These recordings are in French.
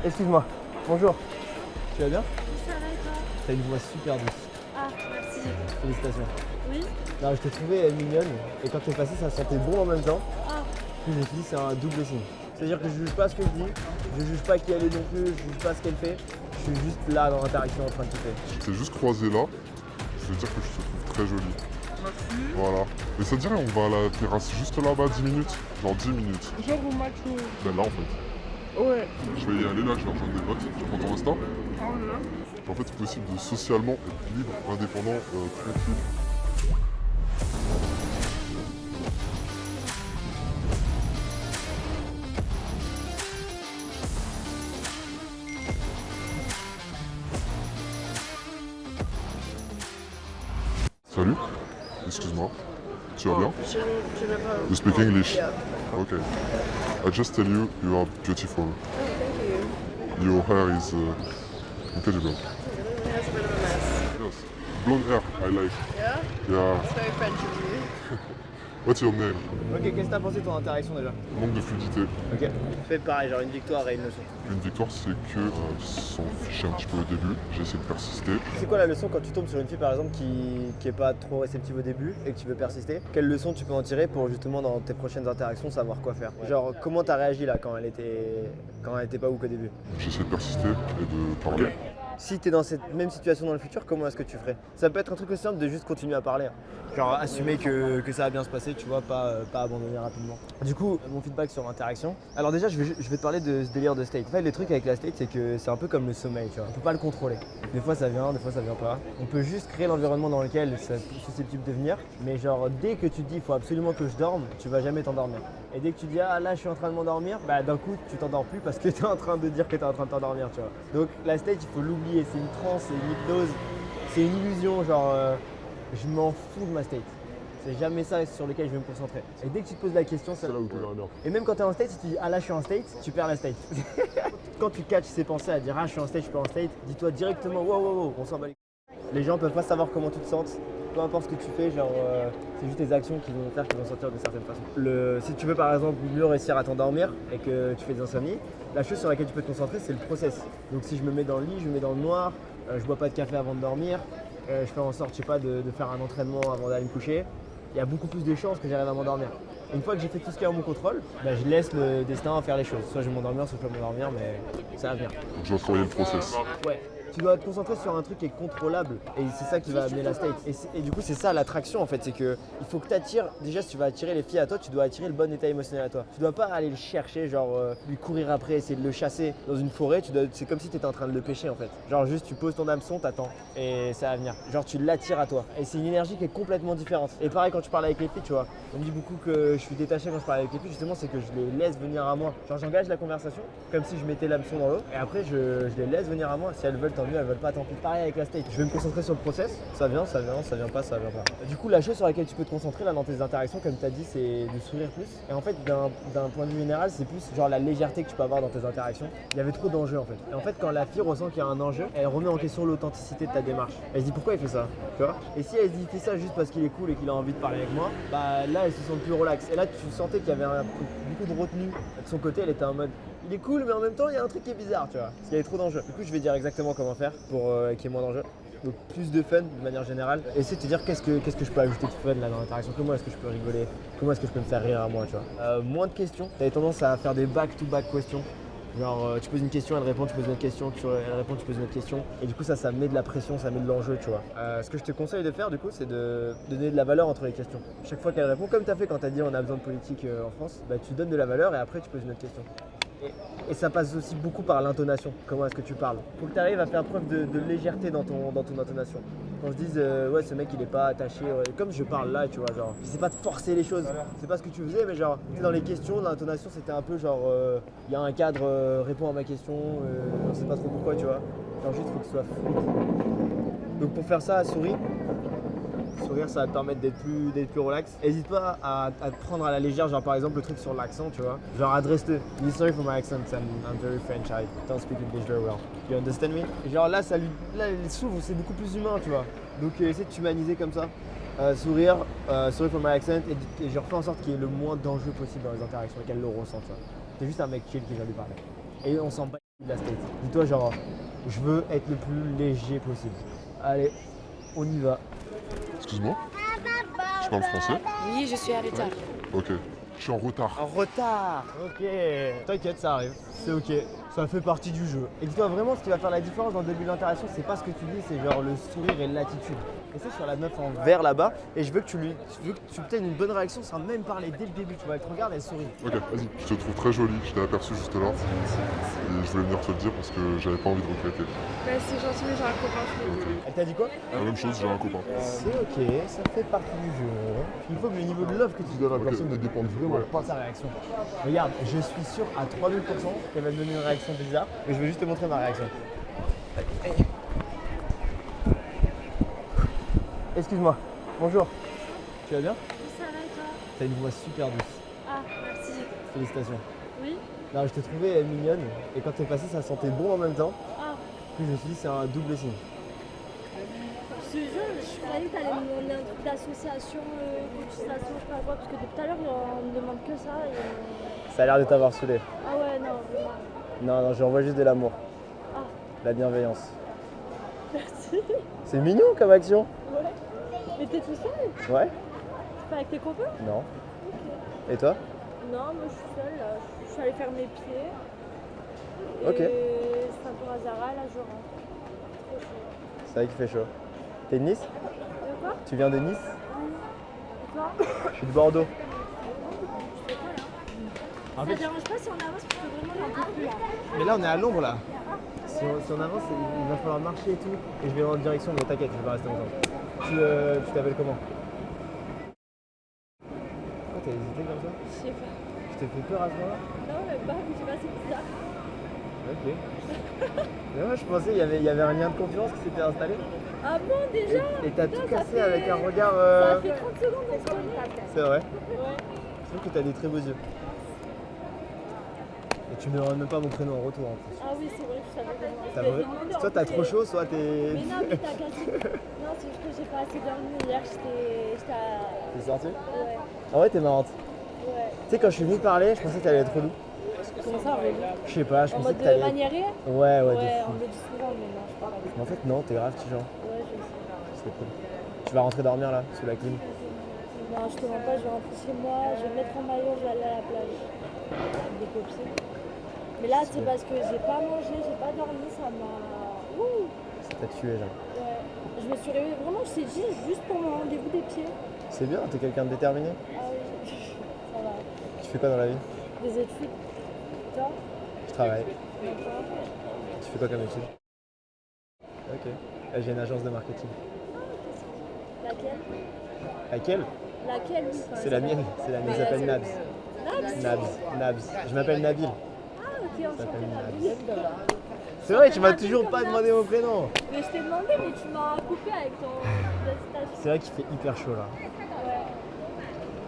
Excuse-moi. Bonjour. Tu vas bien? Ça va et toi? T'as une voix super douce. Ah, merci. Félicitations. Oui? Non, je t'ai trouvé mignonne et quand tu es passée, ça sentait bon en même temps. Ah, Puis je me suis dit, c'est un double signe. C'est-à-dire que je juge pas ce qu'elle dit, je juge pas qui elle est non plus, je juge pas ce qu'elle fait. Je suis juste là dans l'interaction en train de kiffer. Je t'ai juste croisé là. Je veux dire que je te trouve très jolie. merci. Voilà. Et ça te dirait, on va à la terrasse juste là-bas 10 minutes? Genre 10 minutes. Genre au macho. Ben là en fait. Ouais. Je vais y aller là, je vais rejoindre des potes. Tu prends ton Insta? Ah ouais. En fait, c'est possible de socialement être libre, indépendant, tranquille. Salut. Excuse-moi. Tu vas bien? Je vais pas. You speak English? Yeah. Okay. I just tell you, you are beautiful. Oh, thank you. Your hair is incredible. That's a bit of a mess. Yes. Blonde hair, I like. Yeah? Yeah. It's very French of you. What's your name? Ok, qu'est-ce que t'as pensé de ton interaction déjà? Manque de fluidité. Ok. Fais pareil, genre une victoire et une leçon. Une victoire, c'est que s'en ficher un petit peu au début, j'ai essayé de persister. C'est quoi la leçon quand tu tombes sur une fille par exemple qui est pas trop réceptive au début et que tu veux persister? Quelle leçon tu peux en tirer pour justement dans tes prochaines interactions savoir quoi faire? Genre comment t'as réagi là quand elle était pas ouf au début? J'ai essayé de persister et de parler. Si t'es dans cette même situation dans le futur, comment est-ce que tu ferais? Ça peut être un truc aussi simple de juste continuer à parler. Genre assumer que ça va bien se passer, tu vois, pas abandonner rapidement. Du coup, mon feedback sur l'interaction. Alors déjà, je vais te parler de ce délire de state. En fait, le truc avec la state, c'est que c'est un peu comme le sommeil, tu vois. On peut pas le contrôler. Des fois ça vient, des fois ça vient pas. On peut juste créer l'environnement dans lequel ça est susceptible de venir. Mais genre, dès que tu te dis, il faut absolument que je dorme, tu vas jamais t'endormir. Et dès que tu dis, ah là, je suis en train de m'endormir, bah d'un coup, tu t'endors plus parce que tu es en train de dire que tu es en train de t'endormir, tu vois. Donc la state, il faut l'oublier. C'est une transe, c'est une hypnose, c'est une illusion. Genre, je m'en fous de ma state. C'est jamais ça sur lequel je vais me concentrer. Et dès que tu te poses la question, c'est là où tu verras bien. Et même quand tu es en state, si tu dis ah là je suis en state, tu perds la state. Quand tu catches ces pensées à dire ah je suis en state, je suis pas en state, dis-toi directement wow, on s'en bat les couilles. Les gens peuvent pas savoir comment tu te sens. Peu importe ce que tu fais, genre c'est juste tes actions qui vont faire qu'ils vont sentir de certaines façons. Si tu veux par exemple mieux réussir à t'endormir et que tu fais des insomnies, la chose sur laquelle tu peux te concentrer c'est le process. Donc si je me mets dans le lit, je me mets dans le noir, je bois pas de café avant de dormir, je fais en sorte je sais pas de faire un entraînement avant d'aller me coucher. Il y a beaucoup plus de chances que j'arrive à m'endormir. Une fois que j'ai fait tout ce qui est en mon contrôle, bah, je laisse le destin faire les choses. Soit je vais m'endormir, soit je peux m'endormir, mais ça va venir. Donc je dois travailler le process. Ouais. Tu dois te concentrer sur un truc qui est contrôlable et c'est ça qui va amener la state. Et du coup, c'est ça l'attraction en fait, c'est que il faut que tu attires. Déjà, si tu vas attirer les filles à toi, tu dois attirer le bon état émotionnel à toi. Tu dois pas aller le chercher, genre lui courir après, essayer de le chasser dans une forêt. C'est comme si tu étais en train de le pêcher en fait. Genre juste tu poses ton hameçon, t'attends et ça va venir. Genre tu l'attires à toi. Et c'est une énergie qui est complètement différente. Et pareil quand tu parles avec les filles, tu vois. On me dit beaucoup que je suis détaché quand je parle avec les filles, justement, c'est que je les laisse venir à moi. Genre j'engage la conversation comme si je mettais l'hameçon dans l'eau et après je les laisse venir à moi. Si elles veulent, tant mieux, elles veulent pas, tant pis. Pareil avec la state, je vais me concentrer sur le process, ça vient pas, ça vient pas. Du coup, la chose sur laquelle tu peux te concentrer là dans tes interactions, comme tu as dit, c'est de sourire plus. Et en fait, d'un point de vue général, c'est plus genre la légèreté que tu peux avoir dans tes interactions. Il y avait trop d'enjeux en fait. Et en fait, quand la fille ressent qu'il y a un enjeu, elle remet en question l'authenticité de ta démarche. Elle se dit pourquoi il fait ça, tu vois. Et si elle se dit il fait ça juste parce qu'il est cool et qu'il a envie de parler avec moi, bah là, elle se sent plus relax. Et là, tu sentais qu'il y avait beaucoup de retenue. De son côté, elle était en mode il est cool, mais en même temps, il y a un truc qui est bizarre, tu vois. Parce qu'il y avait trop d'enjeux. Du coup, je vais dire exactement comment faire pour qu'il y ait moins d'enjeux. Donc plus de fun de manière générale. Essaye de te dire qu'est-ce que je peux ajouter de fun là dans l'interaction, comment est-ce que je peux rigoler, comment est-ce que je peux me faire rire à moi, tu vois. Moins de questions. Tu avais tendance à faire des back-to-back questions. Genre tu poses une question, elle répond, tu poses une autre question, elle répond, tu poses une autre question. Et du coup ça met de la pression, ça met de l'enjeu, tu vois. Ce que je te conseille de faire du coup, c'est de donner de la valeur entre les questions. Chaque fois qu'elle répond, comme tu as fait quand tu as dit on a besoin de politique en France, bah, tu donnes de la valeur et après tu poses une autre question. Et ça passe aussi beaucoup par l'intonation. Comment est-ce que tu parles? Faut que tu arrives à faire preuve de légèreté dans ton intonation. Qu'on se dise ouais ce mec il est pas attaché, ouais. Comme je parle là, tu vois, genre c'est pas de forcer les choses, c'est pas ce que tu faisais, mais genre dans les questions, l'intonation c'était un peu genre il y a un cadre, réponds à ma question, on sait pas trop pourquoi, tu vois. Genre juste faut que ce soit fluide. Donc pour faire ça, souris. Sourire, ça va te permettre d'être plus relax. N'hésite pas à te prendre à la légère, genre par exemple le truc sur l'accent, tu vois. Genre adresse-le. Dis sorry for my accent, I'm very French, I don't speak English very well. You understand me? Et genre là, là, il s'ouvre, c'est beaucoup plus humain, tu vois. Donc essaie de t'humaniser comme ça. Sourire, sorry for my accent, et genre fais en sorte qu'il y ait le moins d'enjeux possible dans les interactions et qu'elle le ressente, tu vois. C'est juste un mec chill qui vient lui parler. Et on s'en bat de la state. Dis-toi genre, je veux être le plus léger possible. Allez, on y va. Excuse-moi. Tu parles français? Oui, je suis en retard. Ok. Je suis en retard. En retard. Ok. T'inquiète, ça arrive. C'est ok. Ça fait partie du jeu. Et dis-toi vraiment, ce qui va faire la différence dans le début de l'interaction, c'est pas ce que tu dis, c'est genre le sourire et l'attitude. Et c'est sur la meuf en vert là-bas, et je veux que tu obtiennes une bonne réaction sans même parler dès le début. Tu vois, elle te regarde, elle sourit. Ok, vas-y. Je te trouve très jolie. Je t'ai aperçu juste là. Et je voulais venir te le dire parce que j'avais pas envie de regretter. Bah, c'est gentil, mais j'ai un copain, je suis désolée. Elle t'a dit quoi? La même chose, j'ai un copain. C'est ok, ça fait partie du jeu. Il faut que le niveau de love que tu donnes à la personne ne dépende vraiment pas de sa réaction. Regarde, je suis sûr à 3000% qu'elle va me donner une réaction bizarre, mais je vais juste te montrer ma réaction. Excuse-moi, bonjour. Tu vas bien? Ça va et toi? T'as une voix super douce. Ah, merci. Félicitations. Oui? Non, je t'ai trouvé mignonne, et quand t'es passée, ça sentait bon en même temps. Ah, Puis je me suis dit, c'est un double signe. je te jure, je croyais que t'allais me demander un truc d'association, cotisation, je sais pas quoi, parce que depuis tout à l'heure, on me demande que ça. Et... Ça a l'air de t'avoir saoulé. Ah ouais, non, vraiment. Non, j'envoie juste de l'amour, Ah, la bienveillance. merci. C'est mignon comme action. Ouais. Mais t'es tout seul? Ouais? T'es pas avec tes copains? Non. Ok. Et toi? Non, moi je suis seule, là. Je suis allée faire mes pieds. Ok. Et je fais un tour à Zara, là je rentre. Trop chaud. C'est vrai qu'il fait chaud. T'es de Nice? De quoi? Tu viens de Nice? Et toi? Je suis de Bordeaux. Tu fais quoi là? En Ça fait, te dérange pas si on avance parce que vraiment j'en peux plus là. mais là on est à l'ombre là. Si on avance, il va falloir marcher et tout. Et je vais en direction, mais t'inquiète, je vais pas rester longtemps. Tu t'appelles comment? Pourquoi t'as hésité comme ça? Je sais pas. Je t'ai fait peur à ce moment-là? Non, mais pas, je sais pas, c'est bizarre. Ok. Mais moi je pensais qu'il y avait un lien de confiance qui s'était installé. Ah bon, déjà? Et t'as Putain, tout ça cassé fait- avec un regard. Ça fait 30 secondes qu'on se connaît. C'est vrai. Ouais. Je trouve que t'as des très beaux yeux. Et tu me demandes même pas mon prénom en retour en plus. Ah oui, c'est vrai, je savais comment. T'as Je vrai- l'ai demandé, Soit en t'as plus, trop et- chaud, soit t'es. Mais non, mais t'as cassé. Non, c'est juste que j'ai pas assez dormi hier, j'étais à... T'es sorti? Ouais, En vrai, t'es marrante. ouais. Tu sais, quand je suis venu parler, je pensais que t'allais être relou. Comment ça, relou? Je sais pas, je En pensais mode que t'allais. maniéré? Ouais, de Ouais, fou. on me le dit souvent, mais non, je parle avec. Mais en fait, non, t'es grave, petit genre. Ouais, je sais. C'est cool. Tu vas rentrer dormir là, sous la clim. Non, je te mens pas, je vais rentrer chez moi, je vais me mettre en maillot, je vais aller à la plage. Avec des copines. Mais là, c'est parce que j'ai pas mangé, j'ai pas dormi, ça m'a. Ouh! Ça t'a tué, genre. Ouais. Je me suis réveillée, vraiment, je t'ai dit, juste pour mon rendez-vous des pieds. C'est bien, t'es quelqu'un de déterminé. Ah oui, ça va. Tu fais quoi dans la vie? Des études. Toi? Je travaille. Même pas. Tu fais quoi comme étude? Ok. J'ai une agence de marketing. Laquelle? Laquelle? Laquelle, oui. C'est la mienne. C'est la mienne. Elle s'appelle Nabs. Nabs. Je m'appelle Nabil. Ah, ok, on Ça s'appelle s'appelle Nabs. C'est vrai, tu m'as toujours pas demandé mon prénom. Mais je t'ai demandé, mais tu m'as coupé avec ton hésitation. C'est vrai qu'il fait hyper chaud là. Ouais.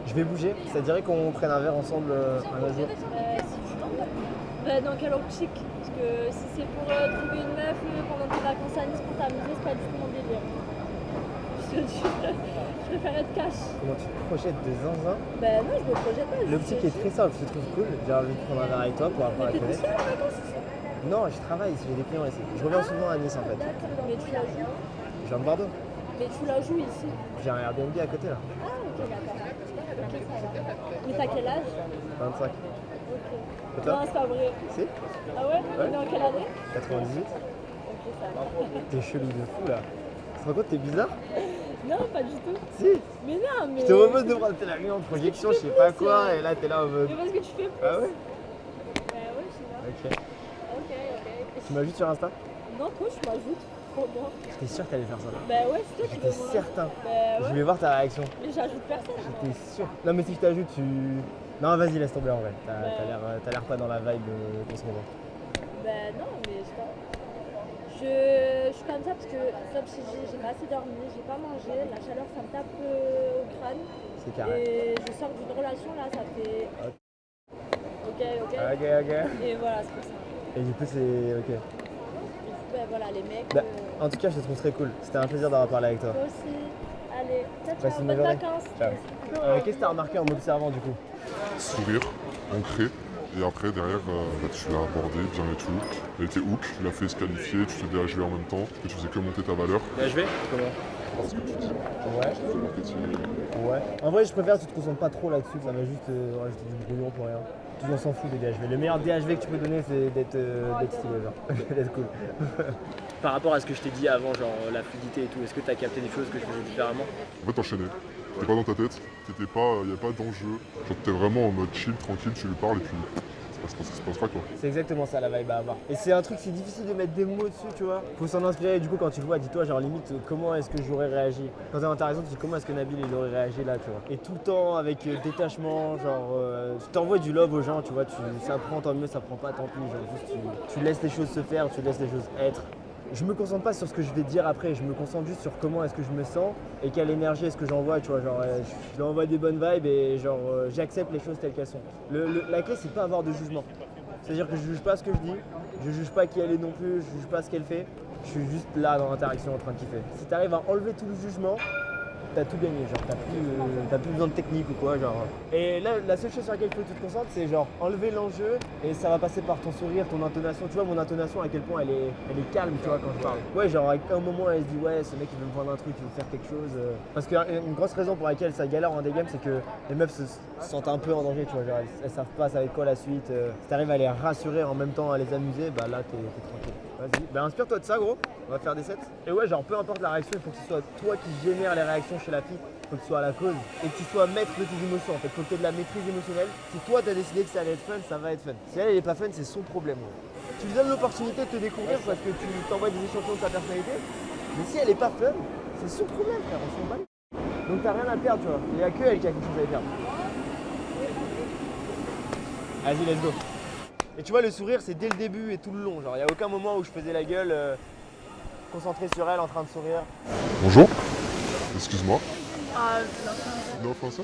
Je vais bouger. Ça te dirait qu'on prenne un verre ensemble un autre jour? Si tu veux. Dans quelle optique? Parce que si c'est pour trouver une meuf pendant tes vacances à Nice pour t'amuser, c'est pas du tout mon délire. Je te dis, je préfère être cash. Comment tu te projettes de zinzin? Ben non, je me projette pas. L'optique est très simple, je te trouve cool. J'ai envie de prendre un verre avec toi pour apprendre à T'es tout connaître. seul en vacances ici? Non, je travaille ici, j'ai des clients ici. Je reviens souvent à Nice en fait. D'accord, mais tu la joues. Je viens de Bordeaux. Mais tu la joues ici. J'ai un Airbnb à côté là. Ah, ok, d'accord. Ok, ça va. Mais t'as quel âge? 25. Ok. Et toi? Non, c'est pas vrai. Si? Ah ouais? On est en quelle année? 98. Ok, ça va. T'es chelou de fou là. Tu te rends compte, t'es bizarre? Non, pas du tout. Si. Mais non, mais. Je te propose de prendre la réunion de projection, je sais pas quoi, et là t'es là en mode. Mais parce que tu fais plus. Ah ouais? Bah ouais, je sais pas. Ok. Ok. Tu m'ajoutes sur Insta? Non, toi, je m'ajoute. Trop bien. J'étais sûr que t'allais faire ça. Bah ouais, c'est toi qui J'étais veux mon certain. Bah Je ouais. voulais voir ta réaction. Mais j'ajoute personne. J'étais sûr. Non mais si je t'ajoute, tu. Non vas-y, laisse tomber en vrai. T'as Ouais. t'as l'air pas dans la vibe de ce moment. Bah non, mais je sais pas. Je suis comme ça parce que, comme je t'ai dit, j'ai pas assez dormi, j'ai pas mangé, la chaleur ça me tape au crâne. C'est carré. Et je sors d'une relation là, ça fait. Ok. Ok. Et voilà, c'est pour ça. Et du coup c'est. Ok. Et du coup, bah voilà, les mecs. Bah, en tout cas, je te trouve très cool. C'était un plaisir d'avoir parlé avec toi. Toi aussi. Allez, ciao, Passe ciao, une bonne bonnes journée. vacances. Ciao. Qu'est-ce que t'as remarqué en m'observant du coup? Sourire, ancré, Et après, derrière, tu l'as abordé bien et tout. Elle était hook, tu l'as fait se qualifier, tu fais DHV en même temps, et tu faisais que monter ta valeur. DHV? Comment? Parce que tu dis, Ouais. tu fais le marketing. Ouais. En vrai, je préfère que tu te concentres pas trop là-dessus, ça va juste rajouter du brouillon pour rien. Tout le monde s'en fout des DHV. Le meilleur DHV que tu peux donner, c'est d'être stylé, genre. d'être cool. Par rapport à ce que je t'ai dit avant, genre la fluidité et tout, est-ce que tu as capté des choses que je faisais différemment? En fait, t'enchaînais. T'es pas dans ta tête, y a pas d'enjeu. Genre, t'es vraiment en mode chill, tranquille, tu lui parles et puis ça se passe pas quoi. C'est exactement ça la vibe à avoir. Et c'est un truc, c'est difficile de mettre des mots dessus, tu vois. Faut s'en inspirer, du coup, quand tu le vois, dis-toi, genre limite, comment est-ce que j'aurais réagi. Quand t'es en ta raison, tu dis comment est-ce que Nabil il aurait réagi là, tu vois. Et tout le temps avec détachement, genre, tu t'envoies du love aux gens, tu vois. Ça prend, tant mieux, ça prend pas, tant pis. Genre, juste, tu laisses les choses se faire, tu laisses les choses être. Je me concentre pas sur ce que je vais dire après, je me concentre juste sur comment est-ce que je me sens et quelle énergie est-ce que j'envoie, tu vois, genre je leur envoie des bonnes vibes et genre j'accepte les choses telles qu'elles sont. La clé c'est pas avoir de jugement, c'est-à-dire que je juge pas ce que je dis, je juge pas qui elle est non plus, je juge pas ce qu'elle fait, je suis juste là dans l'interaction en train de kiffer. Si tu arrives à enlever tout le jugement, t'as tout gagné, genre t'as plus besoin de technique ou quoi, genre. Et là, la seule chose sur laquelle il faut que tu te concentres, c'est genre enlever l'enjeu et ça va passer par ton sourire, ton intonation. Tu vois mon intonation à quel point elle est calme, tu vois, quand je parle. Ouais, genre à un moment elle se dit ouais, ce mec il veut me vendre un truc, il veut faire quelque chose. Parce qu'une grosse raison pour laquelle ça galère en des games, c'est que les meufs se sentent un peu en danger, tu vois, genre elles savent pas ça va être quoi la suite. Si t'arrives à les rassurer en même temps à les amuser, bah là t'es tranquille. Vas-y, bah inspire-toi de ça gros, on va faire des sets. Et ouais, genre peu importe la réaction, il faut que ce soit toi qui génère les réactions chez la fille, il faut que tu sois à la cause et que tu sois maître de tes émotions en fait, il faut que tu aies de la maîtrise émotionnelle. Si toi t'as décidé que ça allait être fun, ça va être fun. Si elle est pas fun, c'est son problème. Gros. Tu lui donnes l'opportunité de te découvrir parce que tu t'envoies des échantillons de ta personnalité, mais si elle est pas fun, c'est son problème frère, on s'en bat. Donc t'as rien à perdre, tu vois, il n'y a que elle qui a quelque chose à perdre. Vas-y, let's go. Et tu vois, le sourire, c'est dès le début et tout le long. Genre, il n'y a aucun moment où je faisais la gueule concentré sur elle, en train de sourire. Bonjour. Excuse-moi. no. No français?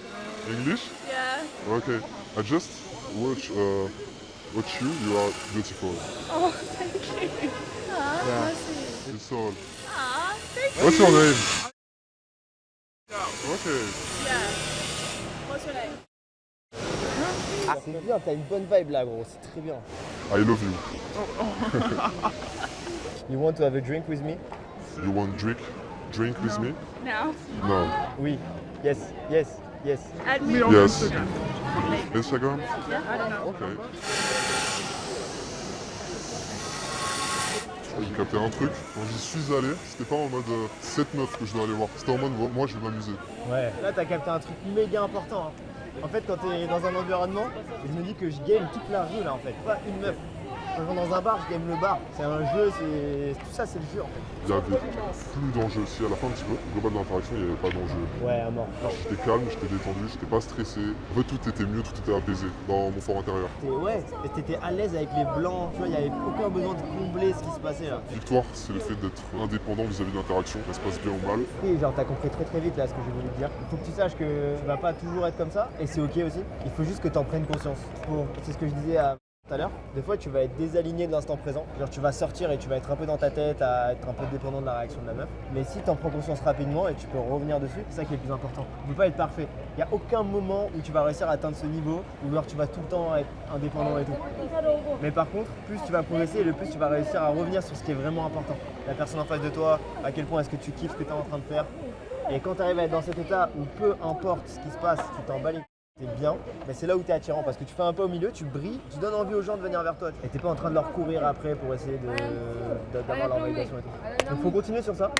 English? Yeah. Okay. I just watch you. You are beautiful. Oh, thank you. Ah, Yeah. merci. It's all. Ah, thank you. What's your name? Okay. Yeah. Au soleil. Ah, c'est bien, t'as une bonne vibe là, gros, c'est très bien. I love you. You want to have a drink with me? You want drink with me? Now. No. Oui. Yes, yes, yes. Add me on Yes. Instagram. Instagram? Yeah, I don't know. Ok. J'ai capté un truc, quand j'y suis allé, c'était pas en mode cette meuf que je dois aller voir, c'était en mode moi je vais m'amuser. Ouais. Là, t'as capté un truc méga important. Hein. En fait, quand t'es dans un environnement, je me dis que je gagne toute la rue là en fait, pas une meuf. Quand je rentre dans un bar, je gagne le bar. C'est un jeu, tout ça, c'est le jeu en fait. Il y avait plus d'enjeux, si à la fin un petit peu, au global de l'interaction il n'y avait pas d'enjeu. Ouais, à mort. J'étais calme, j'étais détendu, j'étais pas stressé. En fait tout était mieux, tout était apaisé dans mon fort intérieur. Ouais, et t'étais à l'aise avec les blancs, tu vois, il n'y avait aucun besoin de combler ce qui se passait là. Victoire, c'est le fait d'être indépendant vis-à-vis de l'interaction, ça se passe bien ou mal. Et genre t'as compris très très vite là ce que j'ai voulu te dire. Il faut que tu saches que tu vas pas toujours être comme ça, et c'est ok aussi. Il faut juste que t'en prennes conscience. C'est ce que je disais tout à l'heure. Des fois tu vas être désaligné de l'instant présent. Genre tu vas sortir et tu vas être un peu dans ta tête, à être un peu dépendant de la réaction de la meuf. Mais si t'en prends conscience rapidement et tu peux revenir dessus, c'est ça qui est le plus important. Tu peux pas être parfait. Il n'y a aucun moment où tu vas réussir à atteindre ce niveau où alors tu vas tout le temps être indépendant et tout. Mais par contre, plus tu vas progresser et le plus tu vas réussir à revenir sur ce qui est vraiment important. La personne en face de toi, à quel point est-ce que tu kiffes ce que tu es en train de faire. Et quand tu arrives à être dans cet état où peu importe ce qui se passe, tu t'en bats les t'es bien, mais c'est là où tu es attirant parce que tu fais un pas au milieu, tu brilles, tu donnes envie aux gens de venir vers toi. Et t'es pas en train de leur courir après pour essayer d'avoir leur validation et tout. Donc faut continuer sur ça.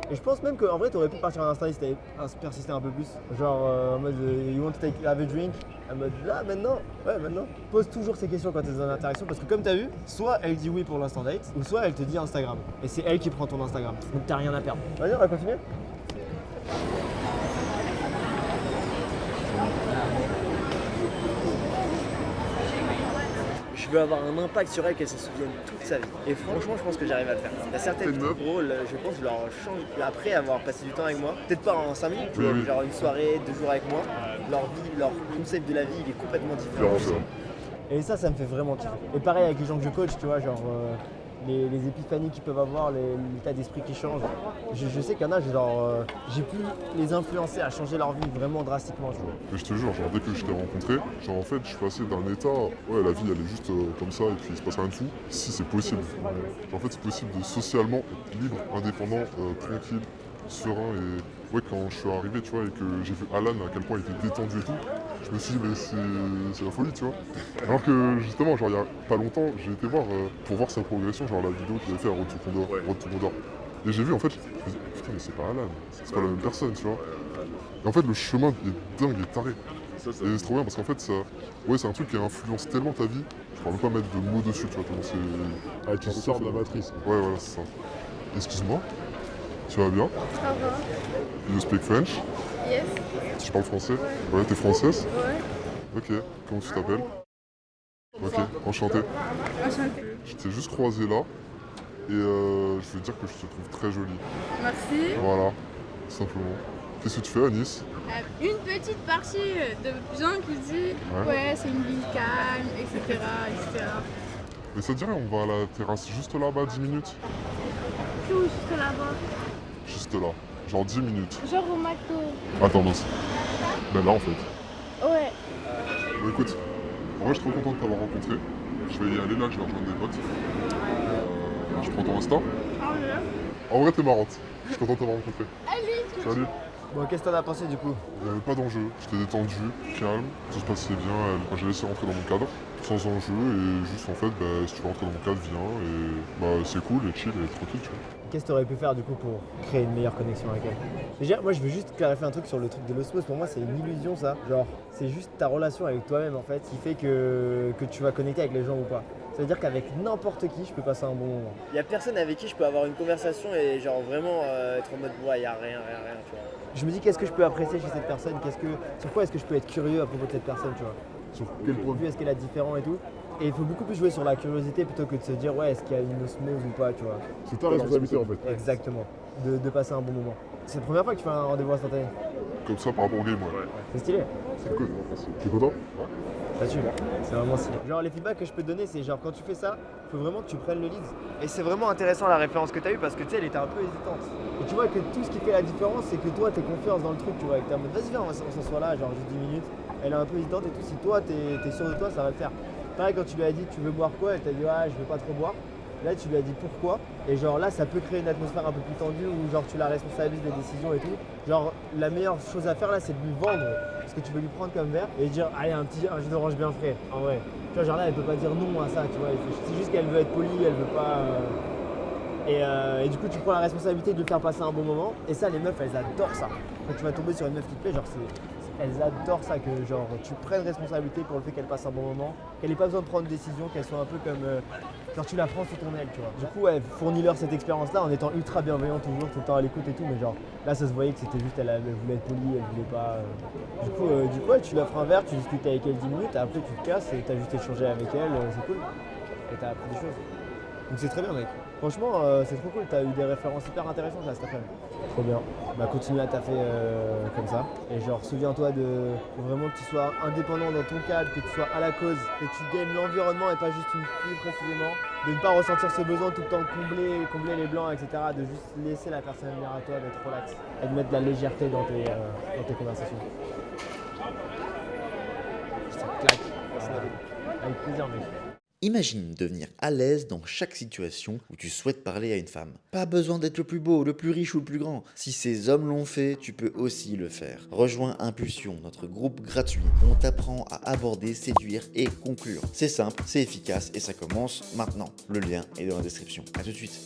Et je pense même qu'en vrai t'aurais pu partir en Insta si t'avais persisté un peu plus. Genre en mode you want to have a drink, en mode là maintenant, ouais maintenant. Pose toujours ces questions quand t'es dans l'interaction parce que comme t'as vu, soit elle dit oui pour l'instant date, ou soit elle te dit Instagram. Et c'est elle qui prend ton Instagram. Donc t'as rien à perdre. Vas-y, on va continuer. Je veux avoir un impact sur elle, qu'elle se souvienne toute sa vie. Et franchement, je pense que j'arrive à le faire. Il y a certaines rôles, je pense, je leur change après avoir passé du temps avec moi. Peut-être pas en 5 minutes, tu vois, genre une soirée, 2 jours avec moi. Leur vie, leur concept de la vie, il est complètement différent. Et ça me fait vraiment kiffer. Et pareil avec les gens que je coach, tu vois, genre les épiphanies qu'ils peuvent avoir, l'état d'esprit qui change. Je sais qu'il y en a, genre, j'ai pu les influencer à changer leur vie vraiment drastiquement. Je vois. Mais je te jure, genre dès que je t'ai rencontré, genre en fait je suis passé d'un état, ouais la vie elle est juste comme ça et puis il se passe rien de fou. Si c'est possible. Genre, en fait c'est possible de socialement être libre, indépendant, tranquille, serein et ouais quand je suis arrivé tu vois et que j'ai vu Alan à quel point il était détendu et tout, je me suis dit mais c'est la folie tu vois. Alors que justement genre il y a pas longtemps j'ai été voir pour voir sa progression, genre la vidéo qu'il avait fait à Road to Condor. Et j'ai vu en fait, je me suis dit putain mais c'est pas Alan, c'est pas la même personne tu vois. Et en fait le chemin il est dingue, il est taré. Et c'est trop bien parce qu'en fait ça, ouais c'est un truc qui influence tellement ta vie, je pourrais même pas mettre de mots dessus tu vois tellement c'est. Ah, tu sors de la matrice. Ouais voilà c'est ça. Excuse-moi, tu vas bien? Ça va. You speak French? Yes. Tu parles français? Ouais, t'es française? Ouais. Ok, comment tu t'appelles? Ok, enchanté. Enchantée. Je t'ai juste croisé là et je veux dire que je te trouve très jolie. Merci. Voilà, tout simplement. Qu'est-ce que tu fais à Nice? Une petite partie de gens qui disent ouais, c'est une ville calme, etc. etc. Mais ça te dirait, on va à la terrasse juste là-bas 10 minutes? Tout juste là-bas. Juste là, genre 10 minutes. Genre au McDo. Attends, mince. Ben là en fait. Ouais. Bon écoute, en vrai je suis trop content de t'avoir rencontré. Je vais y aller là, je vais rejoindre des potes. Je prends ton Insta. En vrai t'es marrante. Je suis content de t'avoir rencontré. Salut. Bon, qu'est-ce que t'en as pensé du coup? Il n'y avait pas d'enjeu, j'étais détendu, calme, tout se passait bien, j'ai laissé rentrer dans mon cadre, sans enjeu, et juste en fait, bah, si tu veux rentrer dans mon cadre, viens, et bah, c'est cool, et chill, et tranquille, tu vois. Qu'est-ce que tu aurais pu faire du coup pour créer une meilleure connexion avec elle? Déjà, moi je veux juste clarifier un truc sur le truc de l'osmose. Pour moi, c'est une illusion ça. Genre, c'est juste ta relation avec toi-même en fait qui fait que tu vas connecter avec les gens ou pas. Ça veut dire qu'avec n'importe qui, je peux passer un bon moment. Il y a personne avec qui je peux avoir une conversation et genre vraiment être en mode ouais, y a rien, tu vois. Je me dis qu'est-ce que je peux apprécier chez cette personne, sur quoi est-ce que je peux être curieux à propos de cette personne, tu vois. Sur quel point de vue est-ce qu'elle a différent et tout. Et il faut beaucoup plus jouer sur la curiosité plutôt que de se dire ouais est-ce qu'il y a une osmose ou pas, tu vois. C'est ta responsabilité en fait. Exactement. De passer un bon moment. C'est la première fois que tu fais un rendez-vous instantané. Comme ça par rapport au game, ouais. C'est stylé. C'est cool, t'es content? Là-dessus, c'est vraiment stylé. Genre les feedbacks que je peux te donner, c'est genre quand tu fais ça, il faut vraiment que tu prennes le lead. Et c'est vraiment intéressant la référence que tu as eue parce que tu sais, elle était un peu hésitante. Et tu vois que tout ce qui fait la différence, c'est que toi, t'es confiance dans le truc, tu vois, et que t'es en mode vas-y viens, on s'assoit là, genre juste 10 minutes. Elle est un peu hésitante et tout, si toi t'es sûr de toi, ça va le faire. Pareil quand tu lui as dit tu veux boire quoi, elle t'a dit ah je veux pas trop boire. Là tu lui as dit pourquoi, et genre là ça peut créer une atmosphère un peu plus tendue où genre tu la responsabilises des décisions et tout. Genre la meilleure chose à faire là c'est de lui vendre ce que tu veux lui prendre comme verre et dire allez un jus d'orange bien frais, en vrai. Tu vois genre là elle peut pas dire non à ça, tu vois, c'est juste qu'elle veut être polie, elle veut pas... Et du coup tu prends la responsabilité de lui faire passer un bon moment, et ça les meufs elles adorent ça. Quand tu vas tomber sur une meuf qui te plaît, genre elles adorent ça, que genre tu prennes responsabilité pour le fait qu'elle passe un bon moment, qu'elle n'ait pas besoin de prendre de décision, qu'elle soit un peu comme genre tu la prends sous ton aile, tu vois. Du coup ouais, fournis-leur cette expérience là en étant ultra bienveillant toujours, tout le temps à l'écoute et tout, mais genre là ça se voyait que c'était juste elle voulait être polie, elle voulait pas. Du coup ouais, tu lui offres un verre, tu discutes avec elle 10 minutes, après tu te casses et t'as juste échangé avec elle, c'est cool. Et t'as appris des choses. Donc c'est très bien mec. Franchement c'est trop cool, t'as eu des références hyper intéressantes là cet après-midi. Trop bien. Bah continue à taffer comme ça. Et genre souviens-toi de vraiment que tu sois indépendant dans ton cadre, que tu sois à la cause, que tu gagnes l'environnement et pas juste une fille précisément. De ne pas ressentir ce besoin tout le temps de combler les blancs, etc. De juste laisser la personne venir à toi, d'être relax. Et de mettre de la légèreté dans tes conversations. Ça claque. Avec plaisir mec. Imagine devenir à l'aise dans chaque situation où tu souhaites parler à une femme. Pas besoin d'être le plus beau, le plus riche ou le plus grand. Si ces hommes l'ont fait, tu peux aussi le faire. Rejoins Impulsion, notre groupe gratuit où on t'apprend à aborder, séduire et conclure. C'est simple, c'est efficace et ça commence maintenant. Le lien est dans la description. À tout de suite.